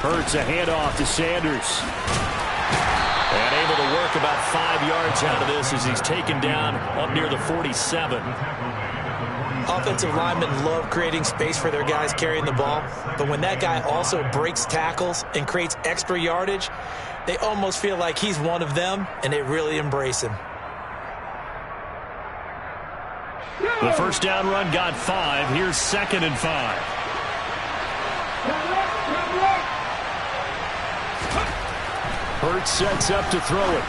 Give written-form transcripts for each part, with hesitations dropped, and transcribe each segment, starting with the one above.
Hurts a handoff to Sanders. And able to work about 5 yards out of this as he's taken down up near the 47. Offensive linemen love creating space for their guys carrying the ball, but when that guy also breaks tackles and creates extra yardage, they almost feel like he's one of them, and they really embrace him. The first down run got 5. Here's 2nd and 5. Hurts sets up to throw it.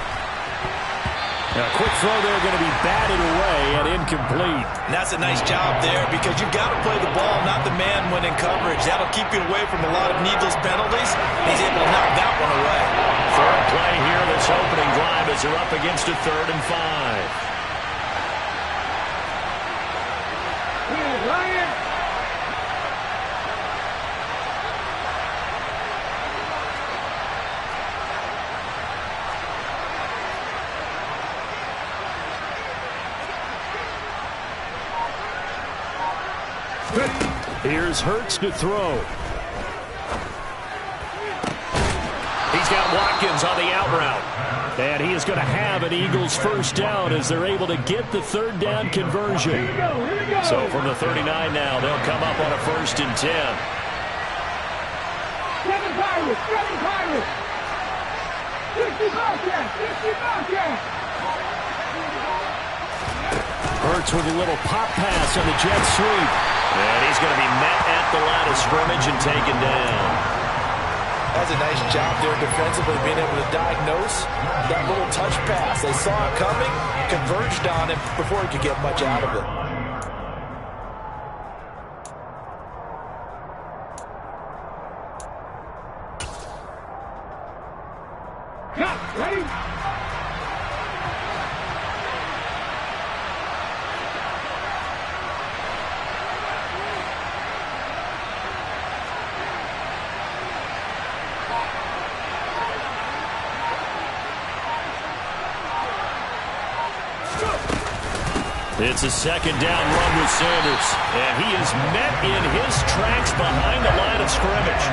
A quick throw there going to be batted away and incomplete. And that's a nice job there because you've got to play the ball, not the man when in coverage. That'll keep you away from a lot of needless penalties. He's able to knock that one away. Third play here, this opening drive as they're up against a 3rd and 5. Here's Hurts to throw. He's got Watkins on the out route. And he is going to have an Eagles first down as they're able to get the 3rd down conversion. So from the 39 now, they'll come up on a 1st and 10. Hurts with a little pop pass on the jet sweep. And he's going to be met at the line of scrimmage and taken down. That's a nice job there defensively, being able to diagnose that little touch pass. They saw it coming, converged on him before he could get much out of it. Ready? It's a 2nd down run with Sanders, and he is met in his tracks behind the line of scrimmage.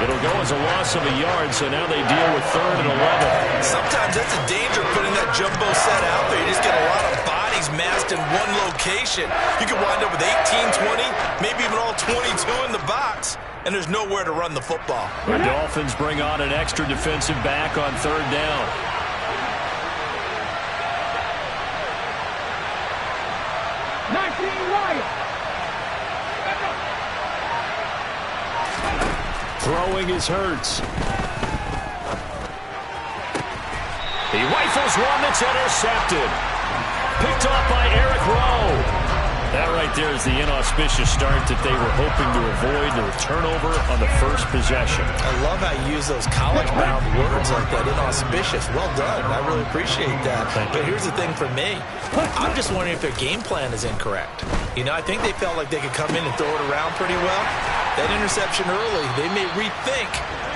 It'll go as a loss of a yard, so now they deal with 3rd and 11. Sometimes that's a danger putting that jumbo set out there. You just get a lot of bodies massed in one location. You could wind up with 18, 20, maybe even all 22 in the box, and there's nowhere to run the football. The Dolphins bring on an extra defensive back on 3rd down. Throwing is Hurts. He rifles one that's intercepted. Picked off by Eric Rowe. That right there is the inauspicious start that they were hoping to avoid, the turnover on the first possession. I love how you use those college-bound words like that, inauspicious. Well done. I really appreciate that. But here's the thing for me. I'm just wondering if their game plan is incorrect. You know, I think they felt like they could come in and throw it around pretty well. That interception early, they may rethink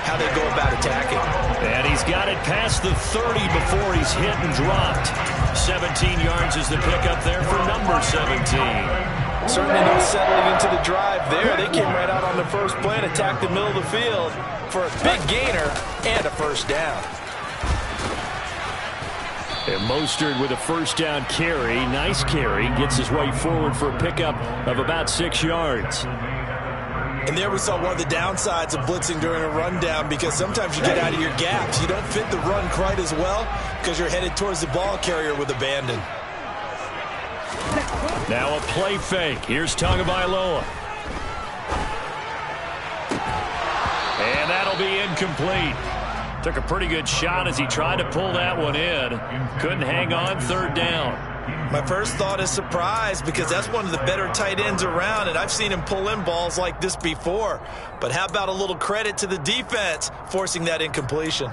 how they go about attacking. And he's got it past the 30 before he's hit and dropped. 17 yards is the pickup there for number 17. Certainly no settling into the drive there. They came right out on the first play and attacked the middle of the field for a big gainer and a first down. And Mostert with a first down carry. Nice carry. Gets his way forward for a pickup of about 6 yards. And there we saw one of the downsides of blitzing during a rundown, because sometimes you get out of your gaps. You don't fit the run quite as well because you're headed towards the ball carrier with abandon. Now a play fake. Here's Tagovailoa. And that'll be incomplete. Took a pretty good shot as he tried to pull that one in. Couldn't hang on. 3rd down. My first thought is surprise, because that's one of the better tight ends around, and I've seen him pull in balls like this before. But how about a little credit to the defense forcing that incompletion?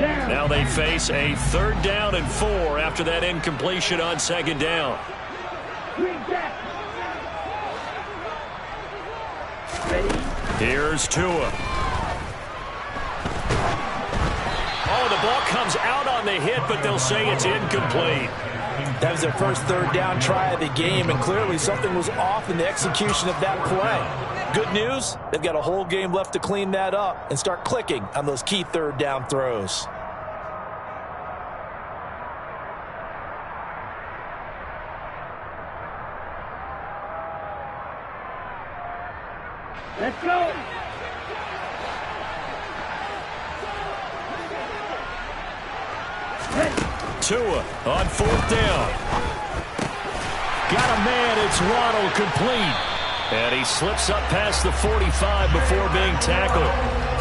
Now they face a 3rd down and 4 after that incompletion on 2nd down. Here's Tua. Oh, the ball comes out on the hit, but they'll say it's incomplete. That was their first 3rd down try of the game, and clearly something was off in the execution of that play. Good news, they've got a whole game left to clean that up and start clicking on those key 3rd down throws. Let's go. Tua on 4th down. Got a man. It's Waddle, complete. And he slips up past the 45 before being tackled.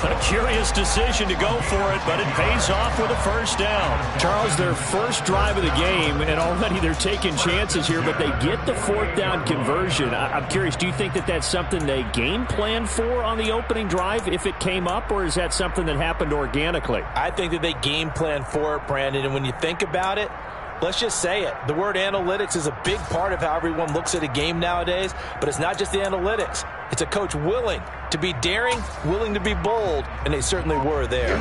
A curious decision to go for it, but it pays off with a 1st down. Charles, their first drive of the game, and already they're taking chances here, but they get the 4th down conversion. I'm curious, do you think that that's something they game planned for on the opening drive if it came up, or is that something that happened organically? I think that they game planned for it, Brandon, and when you think about it, let's just say it. The word analytics is a big part of how everyone looks at a game nowadays, but it's not just the analytics. It's a coach willing to be daring, willing to be bold, and they certainly were there.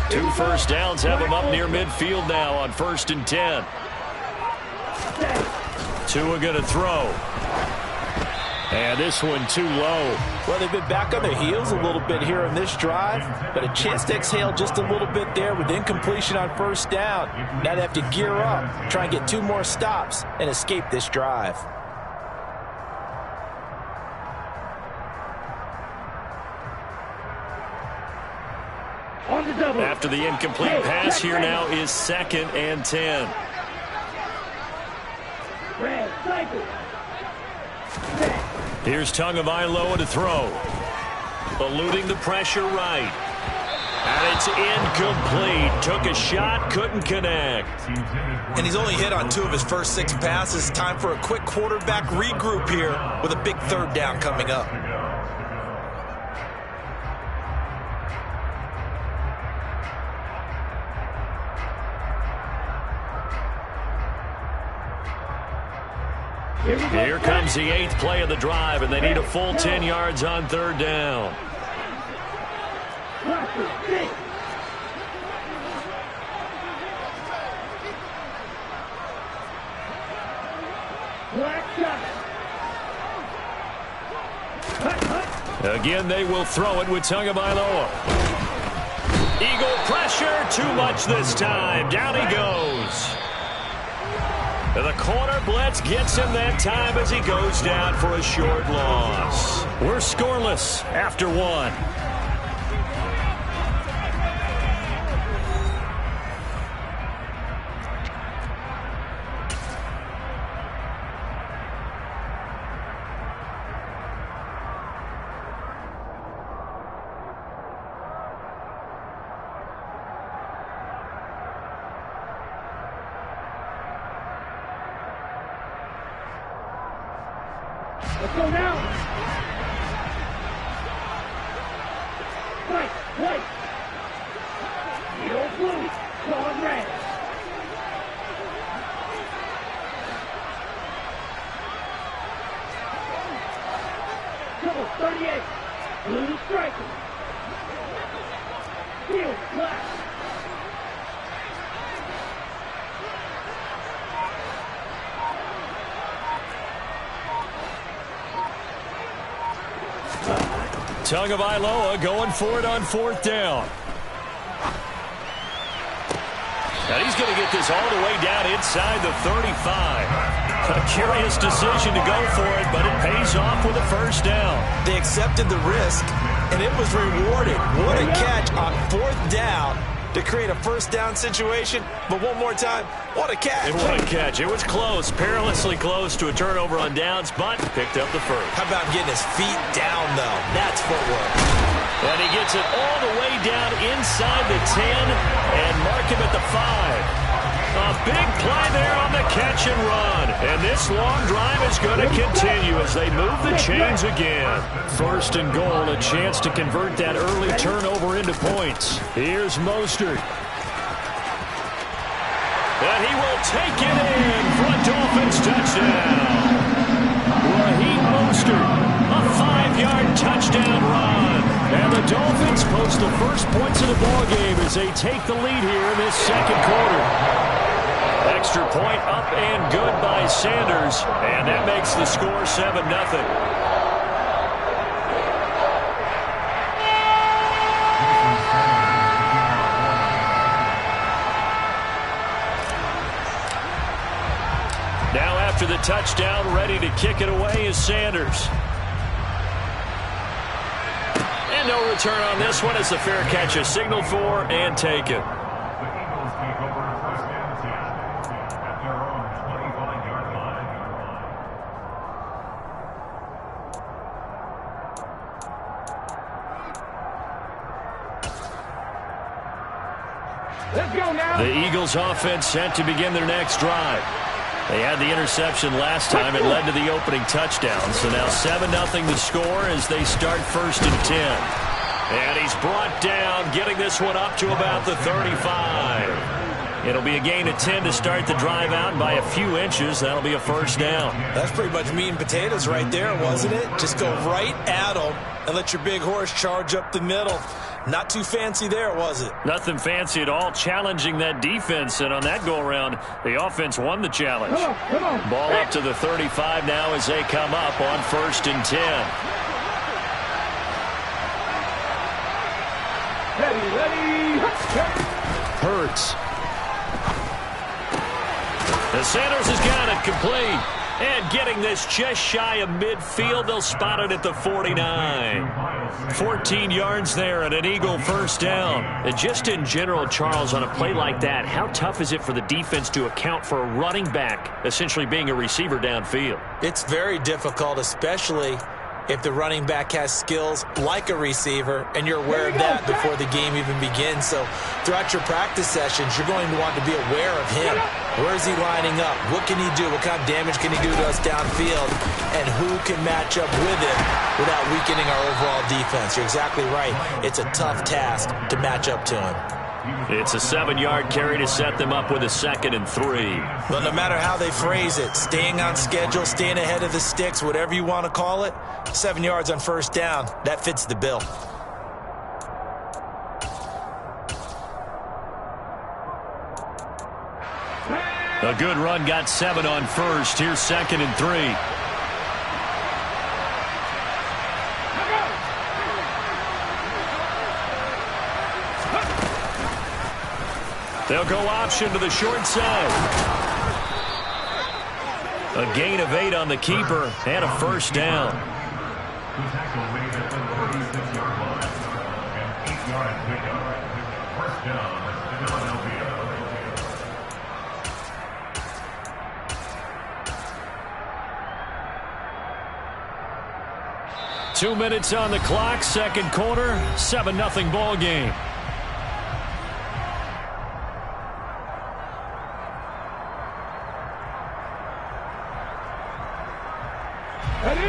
2 first downs have them up near midfield now on 1st and 10. Tua going to throw. And this one too low. Well, they've been back on their heels a little bit here in this drive, but a chance to exhale just a little bit there with incompletion on 1st down. Now they have to gear up, try and get 2 more stops, and escape this drive. After the incomplete pass, here now is 2nd and 10. Here's Tagovailoa to throw. Eluding the pressure right. And it's incomplete. Took a shot, couldn't connect. And he's only hit on 2 of his first 6 passes. Time for a quick quarterback regroup here with a big 3rd down coming up. Here comes the 8th play of the drive, and they need a full 10 yards on 3rd down. Again, they will throw it with Tagovailoa. Eagle pressure, too much this time. Down he goes. The corner blitz gets him that time as he goes down for a short loss. We're scoreless after 1. Let's go now. Fight, fight. Yellow blue, claw red. Double 38. Blue striker. Field black. Tagovailoa going for it on 4th down. And he's going to get this all the way down inside the 35. A curious decision to go for it, but it pays off with a 1st down. They accepted the risk, and it was rewarded. What a catch on 4th down to create a 1st down situation. But one more time, what a catch. What a catch. It was close, perilously close to a turnover on downs, but picked up the 1st. How about getting his feet down, though? That's footwork. And he gets it all the way down inside the 10 and mark him at the 5. A big play there on the catch and run. And this long drive is going to continue as they move the chains again. 1st and goal, a chance to convert that early turnover into points. Here's Mostert. And he will take it in for a Dolphins touchdown. Raheem Mostert, a 5-yard touchdown run. And the Dolphins post the first points of the ballgame as they take the lead here in this second quarter. Extra point up and good by Sanders. And that makes the score 7-0. Now after the touchdown, ready to kick it away is Sanders. And no return on this one as the fair catch is signaled for and taken. Let's go now. The Eagles offense set to begin their next drive. They had the interception last time. It led to the opening touchdown. So now 7-0 the score as they start 1st and 10. And he's brought down, getting this one up to about the 35. It'll be a gain of 10 to start the drive out, and by a few inches, that'll be a first down. That's pretty much meat and potatoes right there, wasn't it? Just go right at them and let your big horse charge up the middle. Not too fancy there, was it? Nothing fancy at all, challenging that defense, and on that go-around, the offense won the challenge. Come on. Ball up to the 35 now as they come up on 1st and 10. Ready. Hurts. And Sanders has got it complete. And getting this just shy of midfield, they'll spot it at the 49. 14 yards there and an Eagle first down. And just in general, Charles, on a play like that, how tough is it for the defense to account for a running back essentially being a receiver downfield? It's very difficult, especially if the running back has skills like a receiver, and you're aware of that before the game even begins. So throughout your practice sessions, you're going to want to be aware of him. Where is he lining up? What can he do? What kind of damage can he do to us downfield? And who can match up with him without weakening our overall defense? You're exactly right. It's a tough task to match up to him. It's a 7-yard carry to set them up with a 2nd and 3. But no matter how they phrase it, staying on schedule, staying ahead of the sticks, whatever you want to call it, 7 yards on first down, that fits the bill. A good run got 7 on first. Here's 2nd and 3. They'll go option to the short side. A gain of 8 on the keeper and a first down. Two minutes on the clock, second quarter, 7-0 ball game. Ready.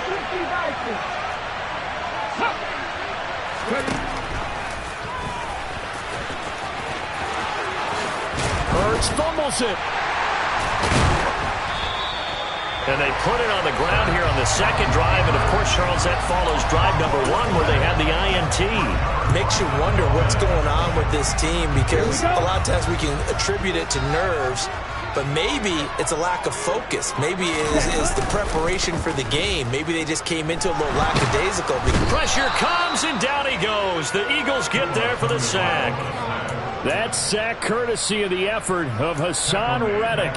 60 vices. Ready. Hurts fumbles it. And they put it on the ground here on the second drive. And, of course, Charles, that follows drive number 1 where they had the INT. Makes you wonder what's going on with this team, because a lot of times we can attribute it to nerves, but maybe it's a lack of focus. Maybe it is the preparation for the game. Maybe they just came into a little lackadaisical. Pressure comes, and down he goes. The Eagles get there for the sack. That sack courtesy of the effort of Hassan Reddick.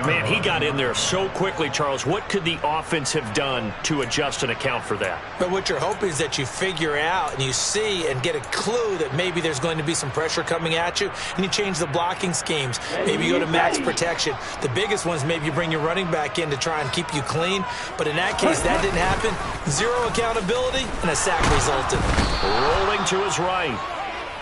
Man, he got in there so quickly, Charles. What could the offense have done to adjust and account for that? But what you're hoping is that you figure out and you see and get a clue that maybe there's going to be some pressure coming at you, and you change the blocking schemes. Maybe you go to max protection. The biggest one is maybe you bring your running back in to try and keep you clean. But in that case, that didn't happen. Zero accountability, and a sack resulted. Rolling to his right.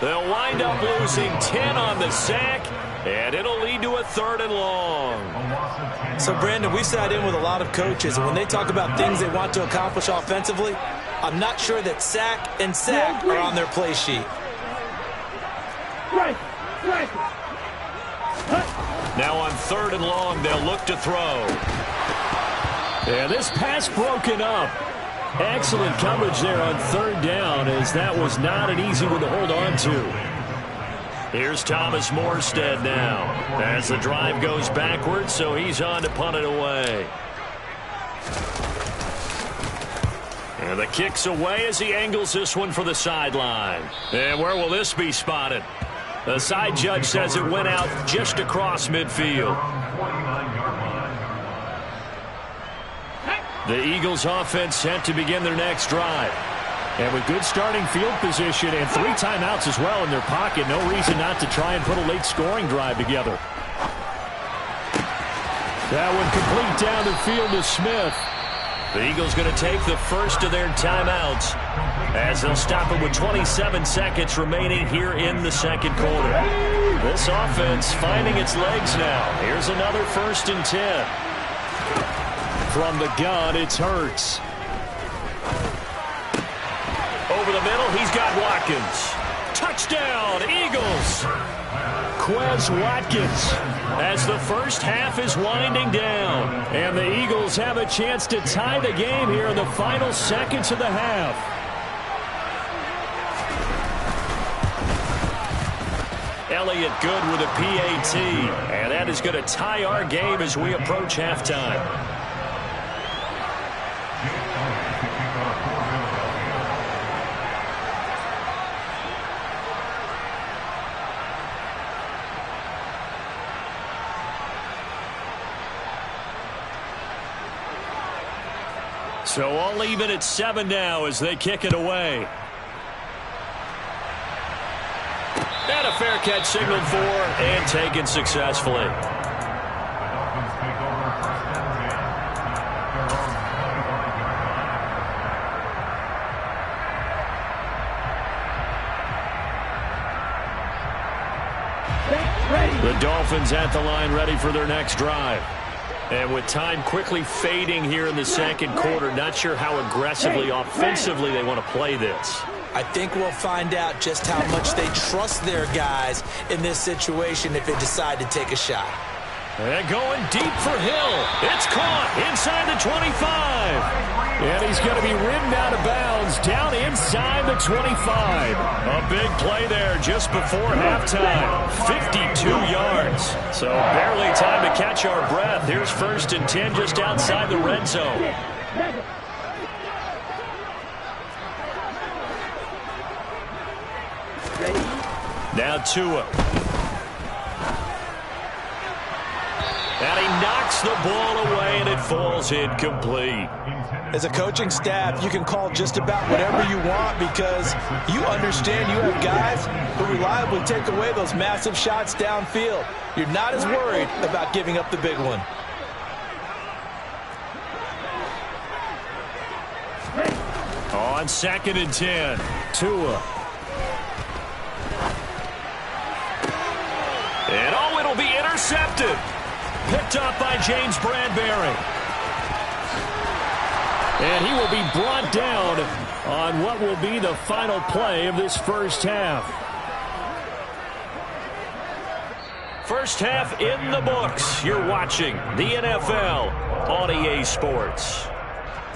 They'll wind up losing 10 on the sack, and it'll lead to a 3rd and long. So, Brandon, we sat in with a lot of coaches, and when they talk about things they want to accomplish offensively, I'm not sure that sack and sack are on their play sheet. Strike. Strike. Now on 3rd and long, they'll look to throw. Yeah, this pass broken up. Excellent coverage there on 3rd down, as that was not an easy one to hold on to. Here's Thomas Morstead now, as the drive goes backwards, so he's on to punt it away. And the kick's away as he angles this one for the sideline. And where will this be spotted? The side judge says it went out just across midfield. The Eagles offense set to begin their next drive. And with good starting field position and 3 timeouts as well in their pocket, no reason not to try and put a late scoring drive together. That one complete down the field to Smith. The Eagles going to take the first of their timeouts as they'll stop it with 27 seconds remaining here in the second quarter. This offense finding its legs now. Here's another 1st and 10. From the gun, it's Hurts. Over the middle, he's got Watkins. Touchdown, Eagles! Quez Watkins as the first half is winding down. And the Eagles have a chance to tie the game here in the final seconds of the half. Elliott good with a PAT. And that is going to tie our game as we approach halftime. So all even at 7 now as they kick it away. And a fair catch signaled for and taken successfully. The Dolphins at the line ready for their next drive. And with time quickly fading here in the second quarter, not sure how aggressively, offensively they want to play this. I think we'll find out just how much they trust their guys in this situation if they decide to take a shot. And going deep for Hill. It's caught inside the 25. And he's going to be ridden out of bounds down inside the 25. A big play there just before halftime. 52 yards. So barely time to catch our breath. Here's 1st and 10 just outside the red zone. Now Tua. And he knocks the ball away, and it falls incomplete. As a coaching staff, you can call just about whatever you want because you understand you have guys who reliably take away those massive shots downfield. You're not as worried about giving up the big one. On 2nd and 10, Tua. And it'll be intercepted. Picked up by James Bradbury. And he will be brought down on what will be the final play of this first half. First half in the books. You're watching the NFL on EA Sports.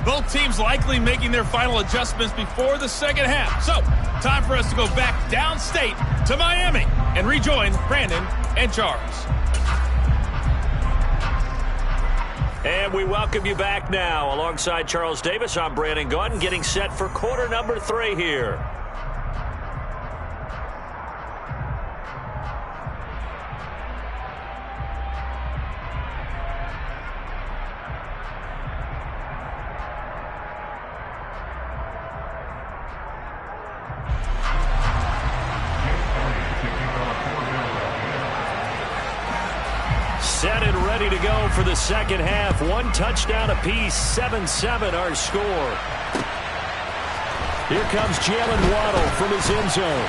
Both teams likely making their final adjustments before the second half. So, time for us to go back downstate to Miami and rejoin Brandon and Charles. And we welcome you back now. Alongside Charles Davis, I'm Brandon Gaudin, getting set for quarter number 3 here. Set and ready to go for the second half. 1 touchdown apiece, 7-7 our score. Here comes Jalen Waddle from his end zone.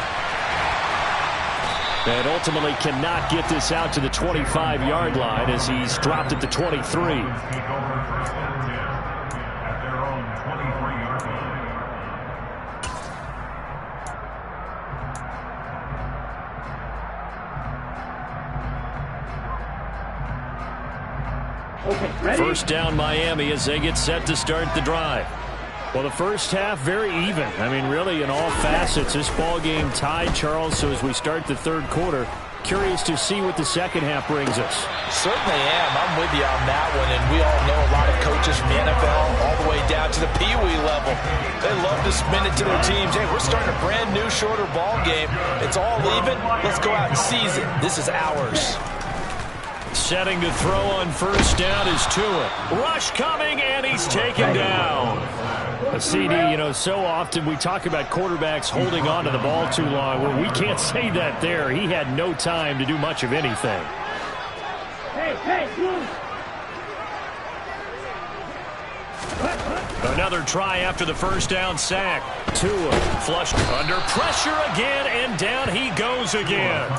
And ultimately cannot get this out to the 25-yard line as he's dropped at the 23. Okay, ready? First down Miami as they get set to start the drive. Well, the first half, very even. I mean, really, in all facets, this ball game tied, Charles. So as we start the third quarter, curious to see what the second half brings us. Certainly am. I'm with you on that one. And we all know a lot of coaches from the NFL all the way down to the Pee-wee level. They love to spin it to their teams. Hey, we're starting a brand new, shorter ball game. It's all even. Let's go out and seize it. This is ours. Setting to throw on first down is Tua. Rush coming, and he's taken down. A CD, you know, so often we talk about quarterbacks holding on to the ball too long. Well, we can't say that there. He had no time to do much of anything. Hey, Another try after the first down sack. Tua flushed under pressure again, and down he goes again.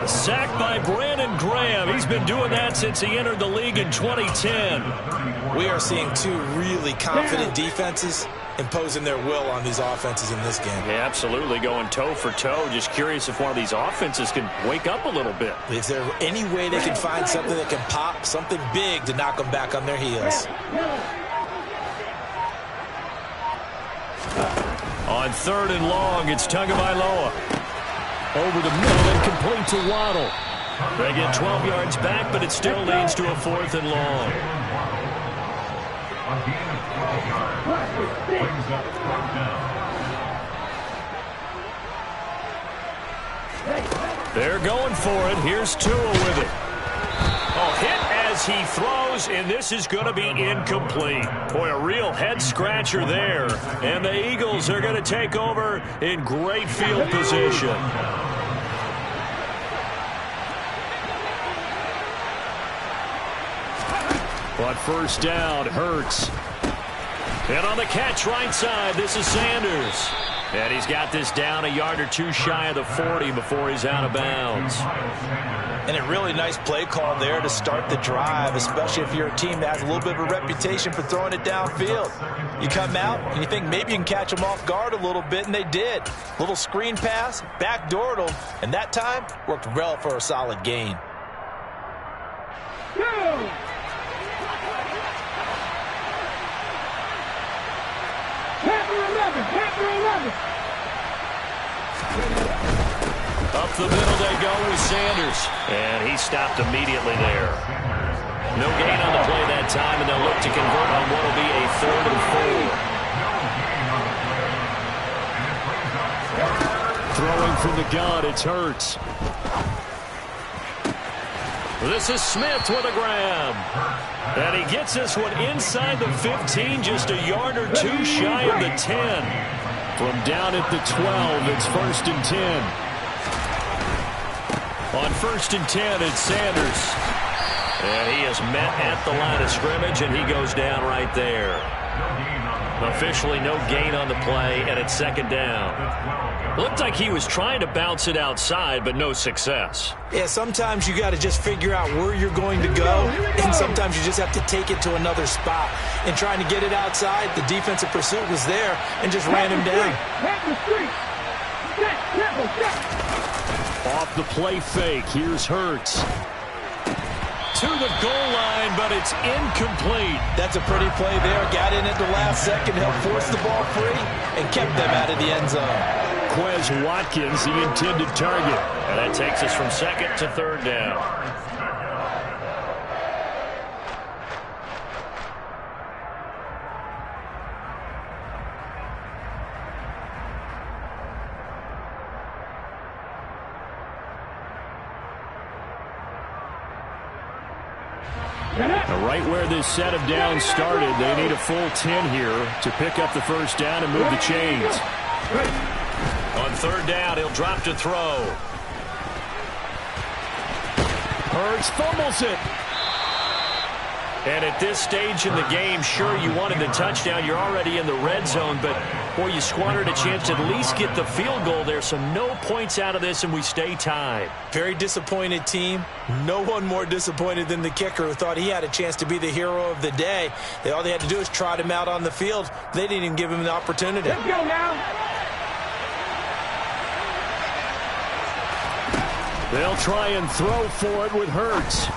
A sack by Brandon Graham. He's been doing that since he entered the league in 2010. We are seeing two really confident defenses imposing their will on these offenses in this game. Yeah, absolutely, going toe for toe. Just curious if one of these offenses can wake up a little bit. Is there any way they can find something that can pop, something big to knock them back on their heels? On third and long, it's Tagovailoa. Over the middle and complete to Waddle. They get 12 yards back, but it still leads to a fourth and long. They're going for it. Here's Tua with it. Oh, hit as he throws, and this is going to be incomplete. Boy, a real head-scratcher there. And the Eagles are going to take over in great field position. But first down, Hurts. And on the catch right side, this is Sanders. And he's got this down a yard or two shy of the 40 before he's out of bounds. And a really nice play call there to start the drive, especially if you're a team that has a little bit of a reputation for throwing it downfield. You come out and you think maybe you can catch them off guard a little bit, and they did. Little screen pass, backdoored them, and that time worked well for a solid gain. Up the middle they go with Sanders. And he stopped immediately there. No gain on the play that time, and they'll look to convert on what will be a 3rd and 4. Throwing from the gun, it's Hurts. This is Smith with a grab. And he gets this one inside the 15, just a yard or two shy of the 10. From down at the 12, it's 1st and 10. On 1st and 10, it's Sanders. And he is met at the line of scrimmage, and he goes down right there. Officially no gain on the play, and it's 2nd down. Looked like he was trying to bounce it outside, but no success. Yeah, sometimes you got to just figure out where you're going to go, and sometimes you just have to take it to another spot. And trying to get it outside, the defensive pursuit was there and just ran him down. Off the play fake, here's Hurts. To the goal line, but it's incomplete. That's a pretty play there. Got in at the last second, helped force the ball free, and kept them out of the end zone. Quez Watkins, the intended target. And that takes us from 2nd to 3rd down. Right where this set of downs started, they need a full 10 here to pick up the first down and move the chains. On 3rd down, he'll drop to throw. Hurts fumbles it. And at this stage in the game, sure, you wanted the touchdown. You're already in the red zone, but, boy, you squandered a chance to at least get the field goal there. So no points out of this, and we stay tied. Very disappointed team. No one more disappointed than the kicker, who thought he had a chance to be the hero of the day. All they had to do is trot him out on the field. They didn't even give him the opportunity. Let's go now. They'll try and throw for it with Hurts.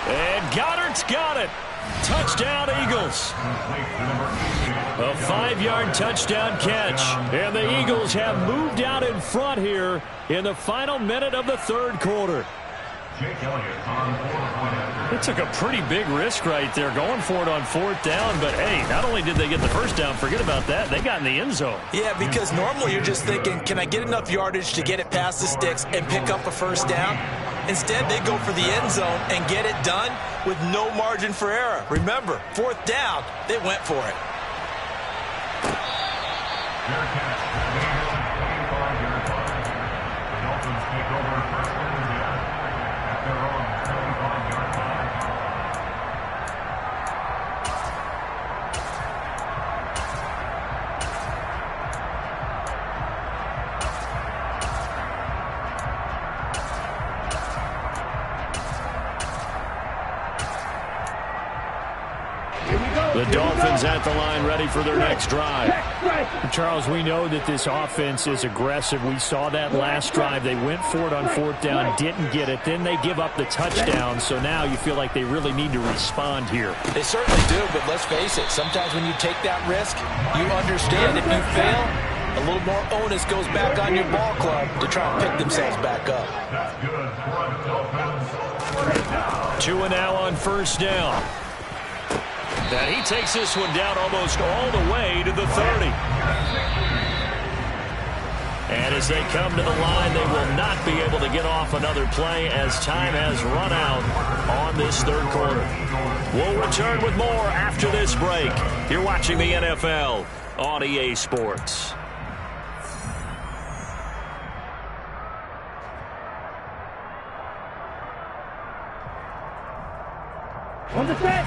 And Goddard's got it. Touchdown, Eagles. A 5-yard touchdown catch. And the Eagles have moved out in front here in the final minute of the third quarter. It took a pretty big risk right there going for it on 4th down. But, hey, not only did they get the first down, forget about that, they got in the end zone. Yeah, because normally you're just thinking, can I get enough yardage to get it past the sticks and pick up a first down? Instead, they go for the end zone and get it done with no margin for error. Remember, 4th down, they went for it. The Dolphins at the line ready for their next drive. Charles, we know that this offense is aggressive. We saw that last drive. They went for it on 4th down, didn't get it. Then they give up the touchdown. So now you feel like they really need to respond here. They certainly do, but let's face it. Sometimes when you take that risk, you understand if you fail, a little more onus goes back on your ball club to try and pick themselves back up. 2 and now on 1st down. And he takes this one down almost all the way to the 30. And as they come to the line, they will not be able to get off another play as time has run out on this third quarter. We'll return with more after this break. You're watching the NFL on EA Sports.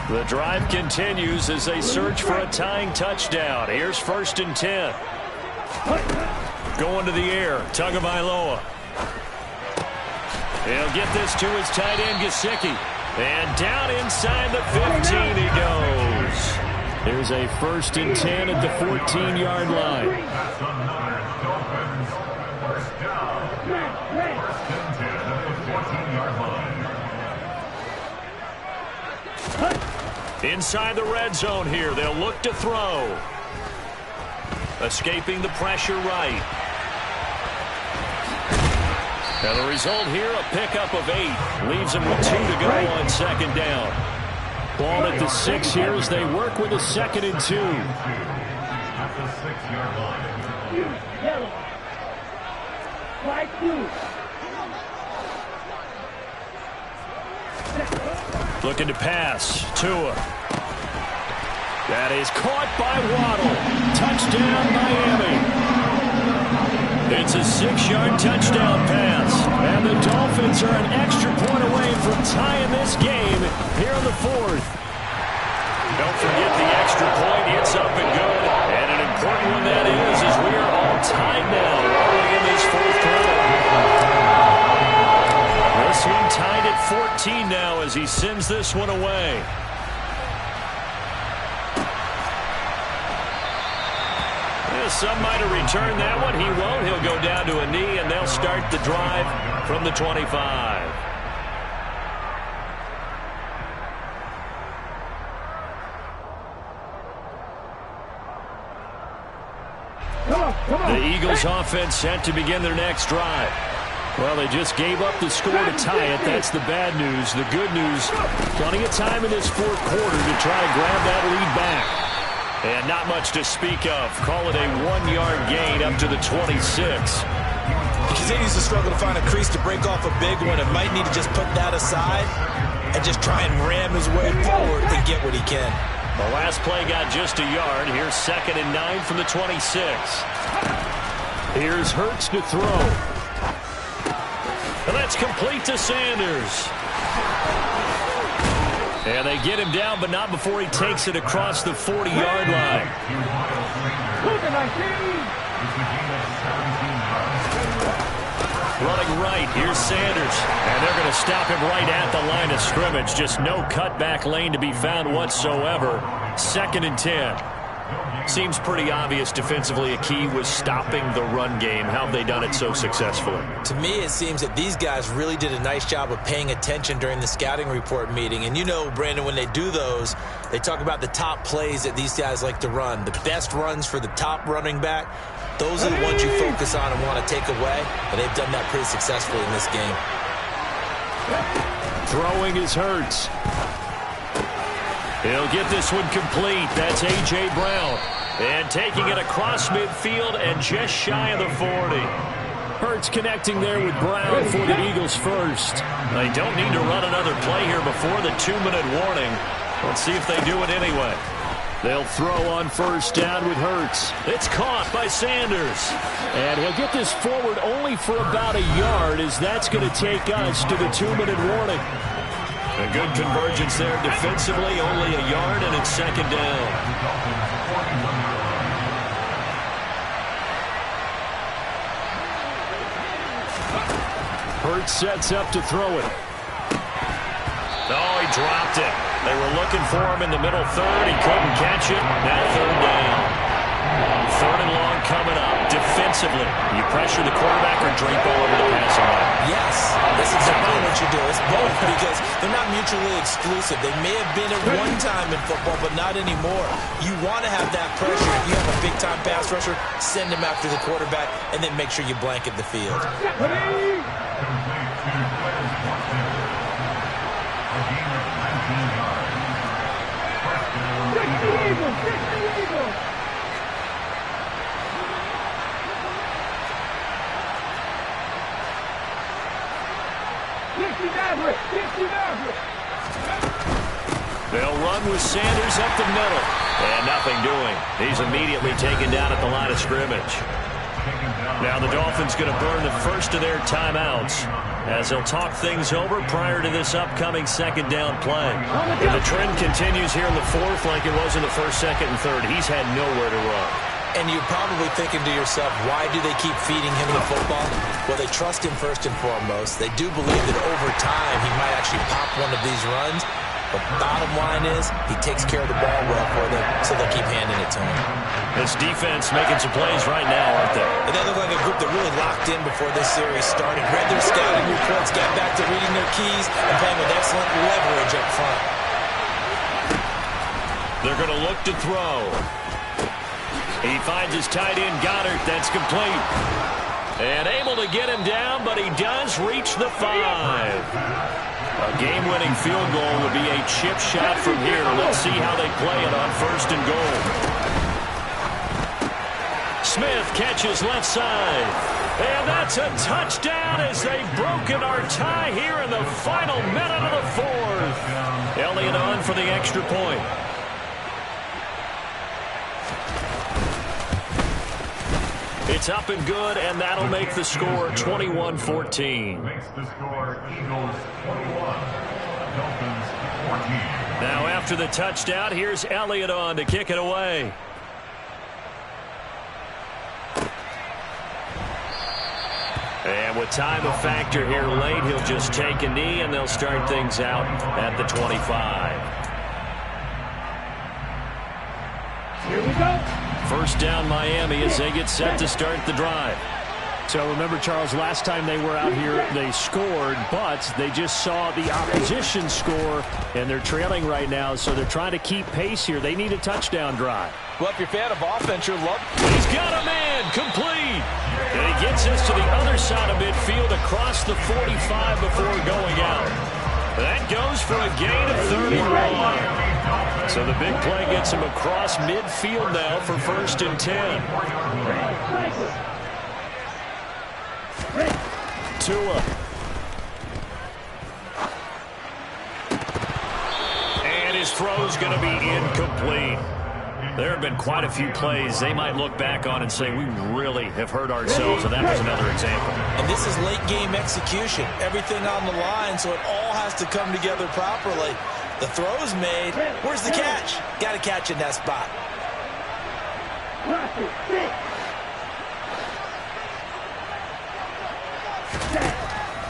The drive continues as they search for a tying touchdown. Here's 1st and 10. Going to the air, Tagovailoa. He'll get this to his tight end, Gesicki. And down inside the 15 he goes. There's a 1st and 10 at the 14-yard line. Inside the red zone here, they'll look to throw. Escaping the pressure right. And the result here, a pickup of 8. Leaves them with 2 to go on 2nd down. Ball at the 6 here as they work with a 2nd and 2. At the 6-yard line. Yellow. Flag 2. Looking to pass. Tua. That is caught by Waddle. Touchdown, Miami. It's a 6-yard touchdown pass. And the Dolphins are an extra point away from tying this game here in the 4th. Don't forget the extra point. It's up and good. And an important one that is, as we are all tied now early in this 4th quarter. This one tied at 14 now as he sends this one away. Some might have returned that one. He won't. He'll go down to a knee, and they'll start the drive from the 25. The Eagles offense set to begin their next drive. Well, they just gave up the score to tie it. That's the bad news. The good news, plenty of time in this 4th quarter to try to grab that lead back. And not much to speak of. Call it a 1-yard gain up to the 26. He continues to struggle to find a crease to break off a big one and might need to just put that aside and just try and ram his way forward and get what he can. The last play got just a yard. Here's 2nd and 9 from the 26. Here's Hurts to throw. And that's complete to Sanders. And they get him down, but not before he takes it across the 40-yard line. Running right, here's Sanders. And they're going to stop him right at the line of scrimmage. Just no cutback lane to be found whatsoever. 2nd and 10. Seems pretty obvious defensively a key was stopping the run game. How have they done it so successfully? To me, it seems that these guys really did a nice job of paying attention during the scouting report meeting. And you know, Brandon, when they do those, they talk about the top plays that these guys like to run. The best runs for the top running back, those are the ones you focus on and want to take away. And they've done that pretty successfully in this game. Throwing is Hurts. He'll get this one complete. That's A.J. Brown. And taking it across midfield and just shy of the 40. Hurts connecting there with Brown for the Eagles first. They don't need to run another play here before the 2-minute warning. Let's see if they do it anyway. They'll throw on first down with Hurts. It's caught by Sanders. And he'll get this forward only for about a yard, as that's going to take us to the 2-minute warning. A good convergence there defensively, only a yard, and it's second down. Hurts sets up to throw it. Oh, he dropped it. They were looking for him in the middle third. He couldn't catch it. Now third down. Third and long coming up. Defensively, you pressure the quarterback or drape all over the passing line? Yes, that's exactly what you do. It's both, because they're not mutually exclusive. They may have been at one time in football, but not anymore. You want to have that pressure. If you have a big-time pass rusher, send him after the quarterback, and then make sure you blanket the field. They'll run with Sanders up the middle. And nothing doing. He's immediately taken down at the line of scrimmage. Now the Dolphins going to burn the first of their timeouts as they'll talk things over prior to this upcoming second down play. And the trend continues here in the fourth like it was in the first, second, and third. He's had nowhere to run. And you're probably thinking to yourself, why do they keep feeding him the football? Well, they trust him first and foremost. They do believe that over time he might actually pop one of these runs. But bottom line is, he takes care of the ball well for them, so they'll keep handing it to him. This defense making some plays right now, aren't they? And they look like a group that really locked in before this series started. Read their scouting reports, got back to reading their keys, and playing with excellent leverage up front. They're going to look to throw. He finds his tight end, Goddard. That's complete. And able to get him down, but he does reach the 5. A game-winning field goal would be a chip shot from here. Let's see how they play it on first and goal. Smith catches left side. And that's a touchdown as they've broken our tie here in the final minute of the fourth. Elliott on for the extra point. It's up and good, and that'll make the score 21-14. Makes the score Eagles 21, Dolphins 14. Now after the touchdown, here's Elliott on to kick it away. And with time a factor here late, he'll just take a knee, and they'll start things out at the 25. Here we go. First down Miami as they get set to start the drive. So remember, Charles, last time they were out here, they scored, but they just saw the opposition score, and they're trailing right now, so they're trying to keep pace here. They need a touchdown drive. Well, if you're a fan of offense, you're loving. He's got a man, complete. And he gets us to the other side of midfield across the 45 before going out. That goes for a gain of 31. So the big play gets him across midfield now for first and 10. Tua. And his throw's going to be incomplete. There have been quite a few plays they might look back on and say, we really have hurt ourselves, and that was another example. And this is late game execution. Everything on the line, so it all has to come together properly. The throw's made. Where's the catch? Got to catch in that spot.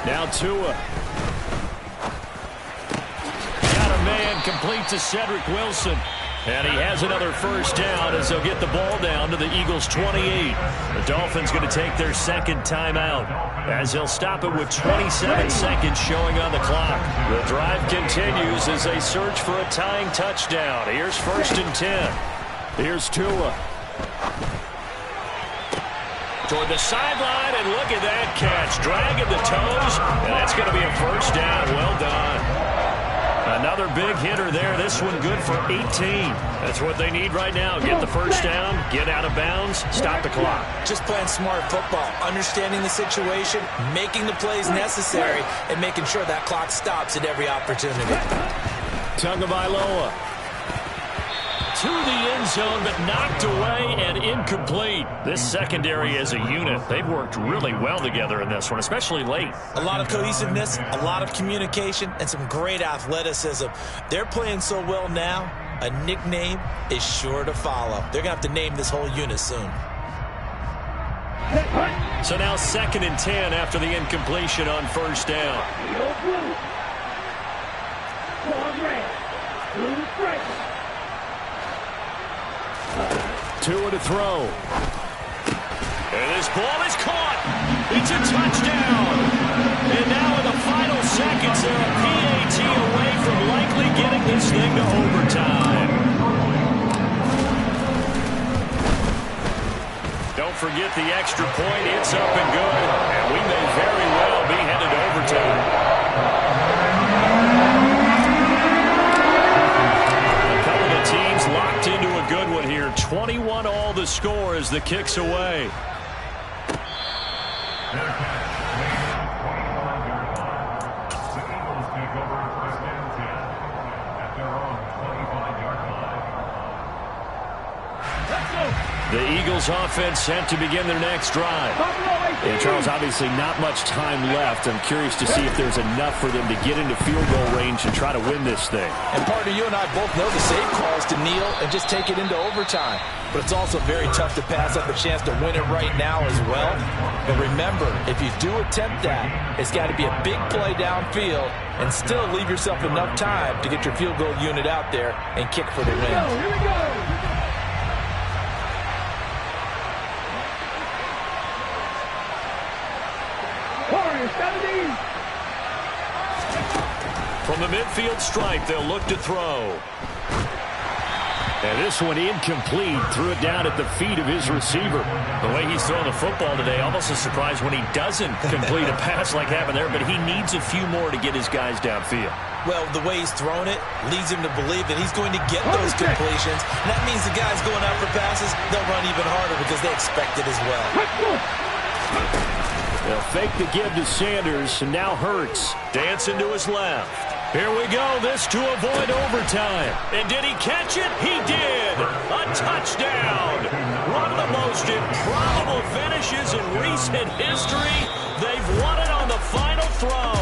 Now Tua. Got a man complete to Cedric Wilson. And he has another first down as they'll get the ball down to the Eagles' 28. The Dolphins going to take their second timeout as they'll stop it with 27 seconds showing on the clock. The drive continues as they search for a tying touchdown. Here's 1st and 10. Here's Tua. Toward the sideline, and look at that catch. Dragging the toes, and that's going to be a first down. Well done. Another big hitter there. This one good for 18. That's what they need right now. Get the first down, get out of bounds, stop the clock. Just playing smart football, understanding the situation, making the plays necessary, and making sure that clock stops at every opportunity. Tagovailoa to the end zone, but knocked away and incomplete. This secondary as a unit, they've worked really well together in this one, especially late. A lot of cohesiveness, a lot of communication, and some great athleticism. They're playing so well now, a nickname is sure to follow. They're going to have to name this whole unit soon. So now 2nd and 10 after the incompletion on first down. Tua to throw. And this ball is caught. It's a touchdown. And now in the final seconds, they're a PAT away from likely getting this thing to overtime. Don't forget the extra point. It's up and good. And we may very well be headed to overtime. Teams locked into a good one here. 21 all the score as the kick's away. The Eagles offense set to begin their next drive. And Charles, obviously not much time left. I'm curious to see if there's enough for them to get into field goal range and try to win this thing. And partner, you and I both know the safe call is to kneel and just take it into overtime. But it's also very tough to pass up a chance to win it right now as well. But remember, if you do attempt that, it's got to be a big play downfield and still leave yourself enough time to get your field goal unit out there and kick for the win. Here we go. From the midfield stripe, they'll look to throw. And this one incomplete. Threw it down at the feet of his receiver. The way he's throwing the football today, almost a surprise when he doesn't complete a pass like happened there, but he needs a few more to get his guys downfield. Well, the way he's thrown it leads him to believe that he's going to get those completions. And that means the guys going out for passes, they'll run even harder because they expect it as well. They'll fake the give to Sanders, and now Hurts dancing to his left. Here we go, this to avoid overtime. And did he catch it? He did! A touchdown! One of the most improbable finishes in recent history. They've won it on the final throw.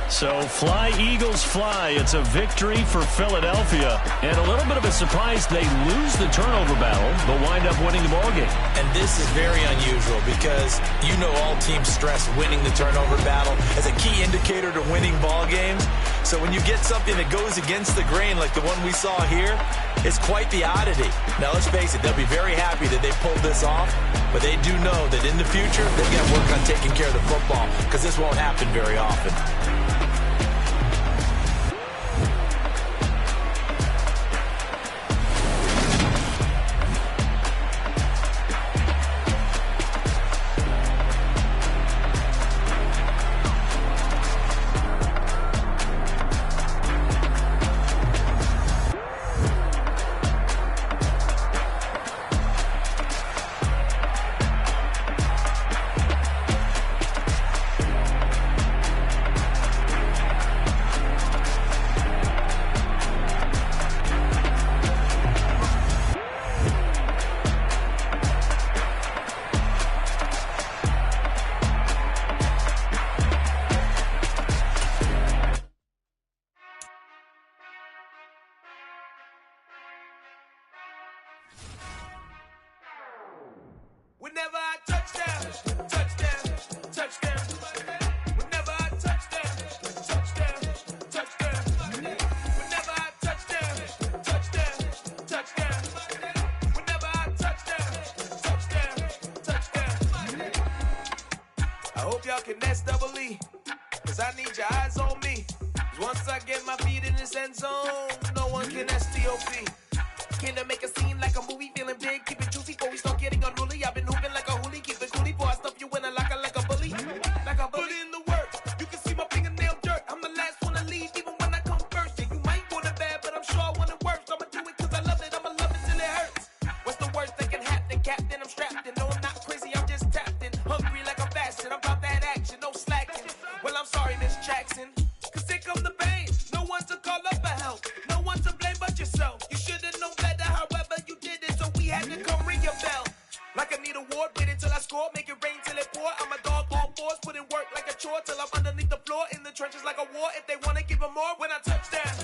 So fly, Eagles, fly. It's a victory for Philadelphia. And a little bit of a surprise, they lose the turnover battle, but wind up winning the ballgame. And this is very unusual because you know all teams stress winning the turnover battle as a key indicator to winning ball games. So when you get something that goes against the grain like the one we saw here, it's quite the oddity. Now let's face it, they'll be very happy that they pulled this off, but they do know that in the future they've got to work on taking care of the football because this won't happen very often. Whenever I touchdown, touchdown, touchdown. Whenever I touchdown, touchdown, touchdown. Whenever I touchdown, touchdown, touchdown. y'all can nest double E. Cause I need your eyes on me. Once I get my feet in this end zone, no one can STOP. Can I make a scene like a movie, feeling big, keep it juicy before we start getting unruly. I've been hooping like a hoolie, keep it coolie before I stuff you in a locker like a bully. Like a bully. Put in the work, you can see my fingernail dirt. I'm the last one to leave, even when I come first. Yeah, you might want it bad, but I'm sure I want it worse. I'ma do it cause I love it, I'ma love it till it hurts. What's the worst that can happen, Captain? I'm strapped in, no I'm not crazy, I'm just tapped in. Hungry like I'm fasting, I'm about that action, no slacking. Well, I'm sorry, Miss Jackson, cause here come the pain. No one to call up for help, no one to blame but yourself. You should've known better, however you did it, so we had to come ring your bell. Like I need a award, wait until I score, make it rain till it pour. I'm a dog on force, put in work like a chore till I'm underneath the floor, in the trenches like a war. If they wanna give 'em more, when I touch down,